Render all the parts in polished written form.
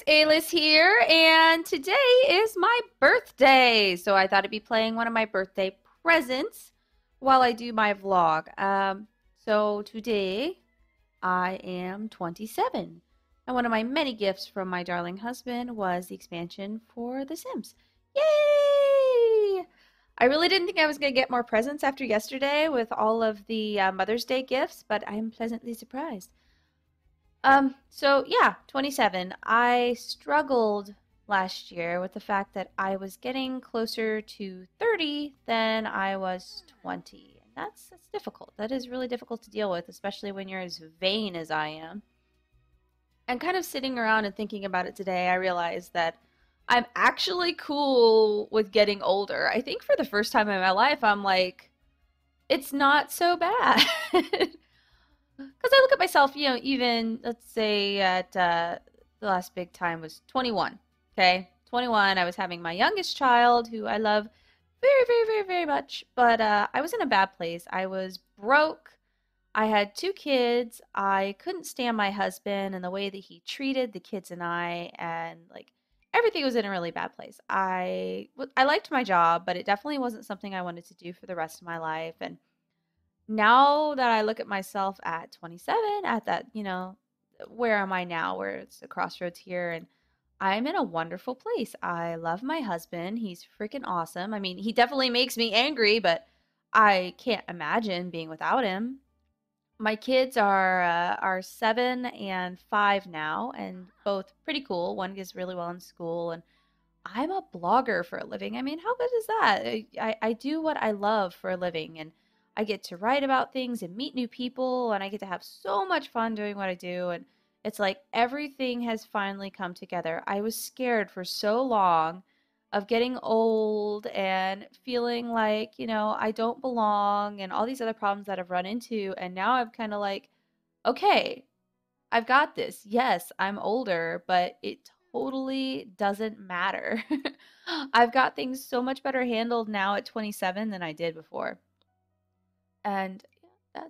guys, Aylis here, and today is my birthday. So I thought I'd be playing one of my birthday presents while I do my vlog. So today I am 27. And one of my many gifts from my darling husband was the expansion for The Sims. Yay! I really didn't think I was going to get more presents after yesterday with all of the Mother's Day gifts, but I'm pleasantly surprised. So yeah, 27. I struggled last year with the fact that I was getting closer to 30 than I was 20. And that's difficult. That is really difficult to deal with, especially when you're as vain as I am. And kind of sitting around and thinking about it today, I realized that I'm actually cool with getting older. I think for the first time in my life, I'm like, it's not so bad. Because I look at myself, even let's say at the last big time was 21. Okay, 21. I was having my youngest child, who I love very, very, very, very much. But I was in a bad place. I was broke. I had two kids. I couldn't stand my husband and the way that he treated the kids and I, and like everything was in a really bad place. I liked my job, but it definitely wasn't something I wanted to do for the rest of my life. And now that I look at myself at 27, at that, where am I now? Where it's a crossroads here, and I'm in a wonderful place. I love my husband. He's freaking awesome. I mean, he definitely makes me angry, but I can't imagine being without him. My kids are 7 and 5 now, and both pretty cool. One does really well in school, and I'm a blogger for a living. I mean, how good is that? I do what I love for a living, and I get to write about things and meet new people, and I get to have so much fun doing what I do. And it's like everything has finally come together. I was scared for so long of getting old and feeling like, I don't belong and all these other problems that I've run into. And now I'm kind of like, okay, I've got this. Yes, I'm older, but it totally doesn't matter. I've got things so much better handled now at 27 than I did before. And yeah,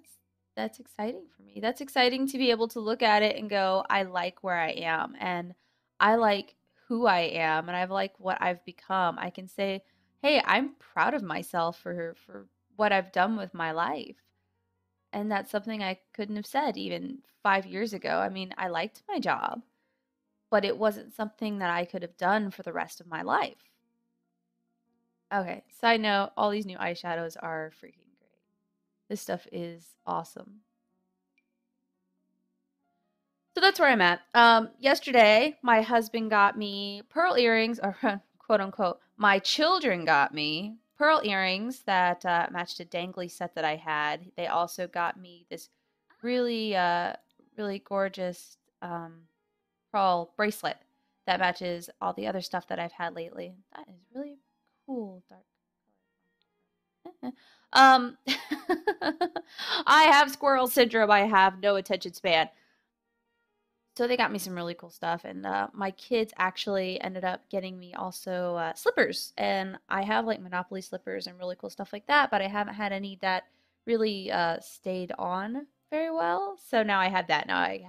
that's exciting for me. That's exciting to be able to look at it and go, I like where I am and I like who I am and I like what I've become. I can say, "Hey, I'm proud of myself for what I've done with my life." And that's something I couldn't have said even 5 years ago. I mean, I liked my job, but it wasn't something that I could have done for the rest of my life. Okay, side note, all these new eyeshadows are freaking great. This stuff is awesome. So that's where I'm at. Yesterday, my husband got me pearl earrings, or quote unquote, my children got me pearl earrings that matched a dangly set that I had. They also got me this really, really gorgeous pearl bracelet that matches all the other stuff that I've had lately. That is really cool, dark color. I have squirrel syndrome. I have no attention span. So they got me some really cool stuff, and my kids actually ended up getting me also slippers, and I have like Monopoly slippers and really cool stuff like that, but I haven't had any that really stayed on very well. So now I have that. Now I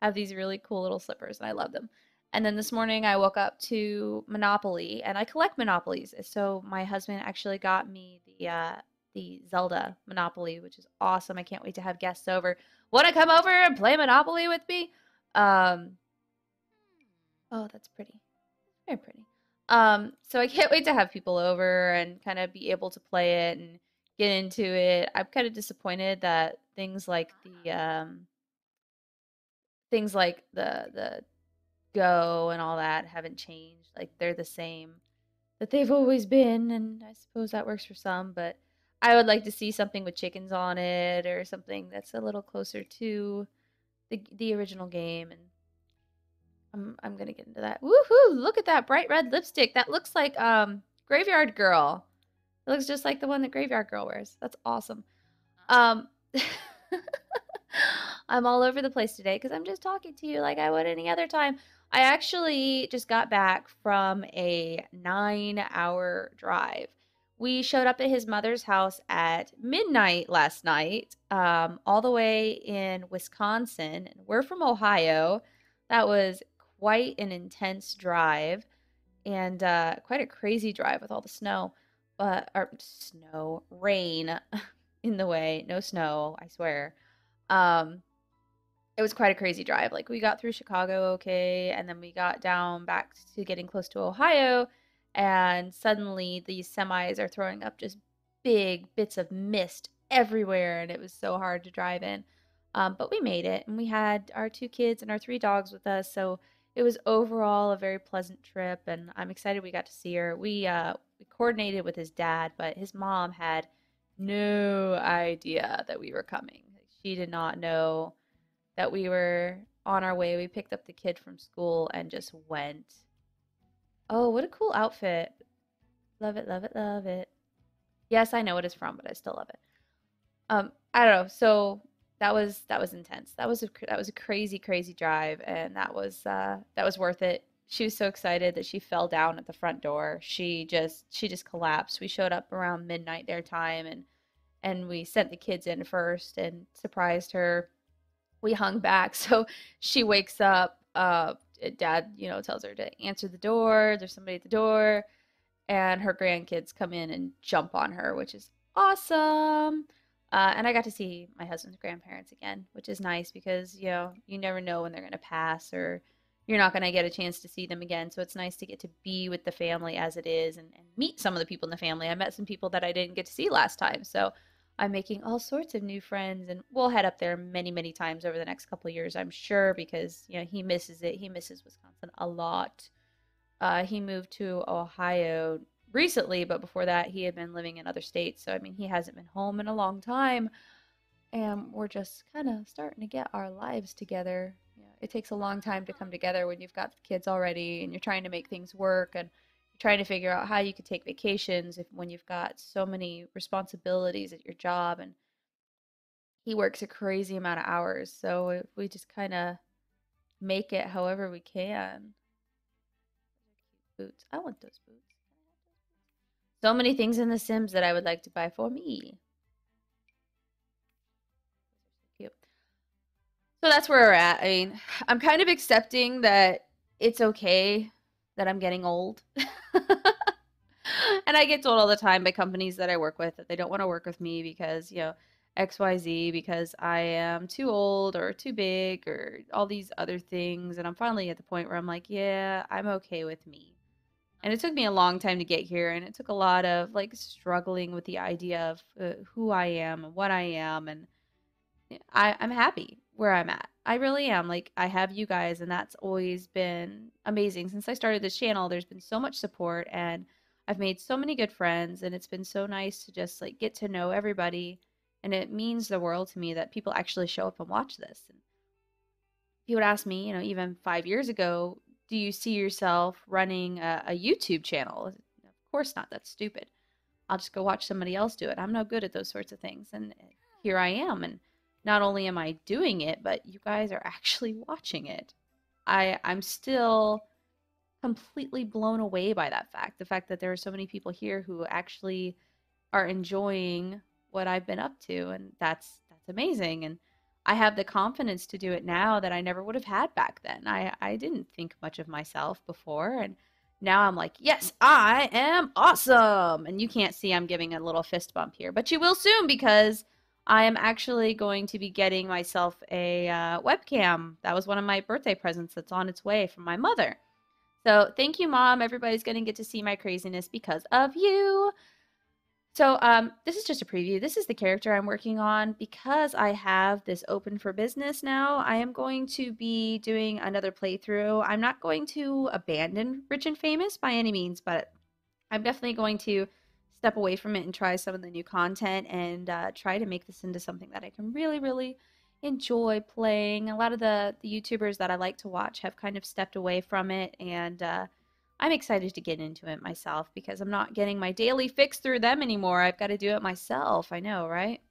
have these really cool little slippers, and I love them. And then this morning I woke up to Monopoly, and I collect Monopolies. So my husband actually got me the Zelda Monopoly, which is awesome. I can't wait to have guests over. Want to come over and play Monopoly with me? Um, oh, that's pretty. Very pretty. So I can't wait to have people over and kind of be able to play it and get into it. I'm kind of disappointed that things like the Go and all that haven't changed. Like they're the same that they've always been, and I suppose that works for some, but I would like to see something with chickens on it or something that's a little closer to the original game, and I'm gonna get into that. Woohoo! Look at that bright red lipstick. That looks like Graveyard Girl. It looks just like the one that Graveyard Girl wears. That's awesome. Um I'm all over the place today because I'm just talking to you like I would any other time. I actually just got back from a 9-hour drive. We showed up at his mother's house at midnight last night, all the way in Wisconsin. We're from Ohio. That was quite an intense drive and quite a crazy drive with all the snow, but or snow, rain in the way, no snow, I swear. Um, it was quite a crazy drive. Like we got through Chicago okay, and then we got down back to getting close to Ohio, and suddenly these semis are throwing up just big bits of mist everywhere, and it was so hard to drive in. But we made it, and we had our two kids and our three dogs with us, so it was overall a very pleasant trip, and I'm excited we got to see her. We coordinated with his dad, but his mom had no idea that we were coming. She did not know that we were on our way. We picked up the kid from school and just went. Oh, what a cool outfit. Love it, love it, love it. Yes, I know what it's from, but I still love it. I don't know. So that was intense. That was a crazy, crazy drive, and that was worth it. She was so excited that she fell down at the front door. She just collapsed. We showed up around midnight their time, and we sent the kids in first and surprised her. We hung back. So she wakes up. Dad, tells her to answer the door. There's somebody at the door, and her grandkids come in and jump on her, which is awesome. And I got to see my husband's grandparents again, which is nice because you never know when they're gonna pass or you're not gonna get a chance to see them again. So it's nice to get to be with the family as it is and meet some of the people in the family. I met some people that I didn't get to see last time, so I'm making all sorts of new friends, and we'll head up there many, many times over the next couple of years, I'm sure, because he misses it. He misses Wisconsin a lot. He moved to Ohio recently, but before that, he had been living in other states. So I mean, he hasn't been home in a long time, and we're just kind of starting to get our lives together. It takes a long time to come together when you've got the kids already, and you're trying to make things work, and you're trying to figure out how you could take vacations when you've got so many responsibilities at your job, and he works a crazy amount of hours. So we just kind of make it however we can. Boots. I want those boots. So many things in The Sims that I would like to buy for me. Cute. So that's where we're at. I mean, I'm kind of accepting that it's okay that I'm getting old. And I get told all the time by companies that I work with that they don't want to work with me because, XYZ, because I am too old or too big or all these other things. And I'm finally at the point where I'm like, yeah, I'm okay with me. And it took me a long time to get here, and it took a lot of like struggling with the idea of who I am and what I am, and I'm happy where I'm at. I really am. Like I have you guys, and that's always been amazing. Since I started this channel, there's been so much support, and I've made so many good friends, and it's been so nice to just like get to know everybody, and it means the world to me that people actually show up and watch this. And if you would ask me, even 5 years ago, do you see yourself running a YouTube channel? Of course not. That's stupid. I'll just go watch somebody else do it. I'm no good at those sorts of things. And here I am. And not only am I doing it, but you guys are actually watching it. I'm still completely blown away by that fact. The fact that there are so many people here who actually are enjoying what I've been up to, and that's amazing. And I have the confidence to do it now that I never would have had back then. I didn't think much of myself before, and now I'm like, yes, I am awesome. And you can't see I'm giving a little fist bump here, but you will soon because I am actually going to be getting myself a webcam. That was one of my birthday presents that's on its way from my mother. So thank you, Mom. Everybody's going to get to see my craziness because of you. So this is just a preview. This is the character I'm working on. Because I have this open for business now, I am going to be doing another playthrough. I'm not going to abandon Rich and Famous by any means, but I'm definitely going to step away from it and try some of the new content and try to make this into something that I can really, really enjoy playing. A lot of the YouTubers that I like to watch have kind of stepped away from it, and I'm excited to get into it myself because I'm not getting my daily fix through them anymore. I've got to do it myself. I know, right?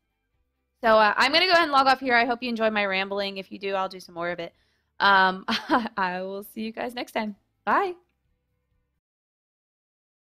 So I'm going to go ahead and log off here. I hope you enjoy my rambling. If you do, I'll do some more of it. I will see you guys next time. Bye.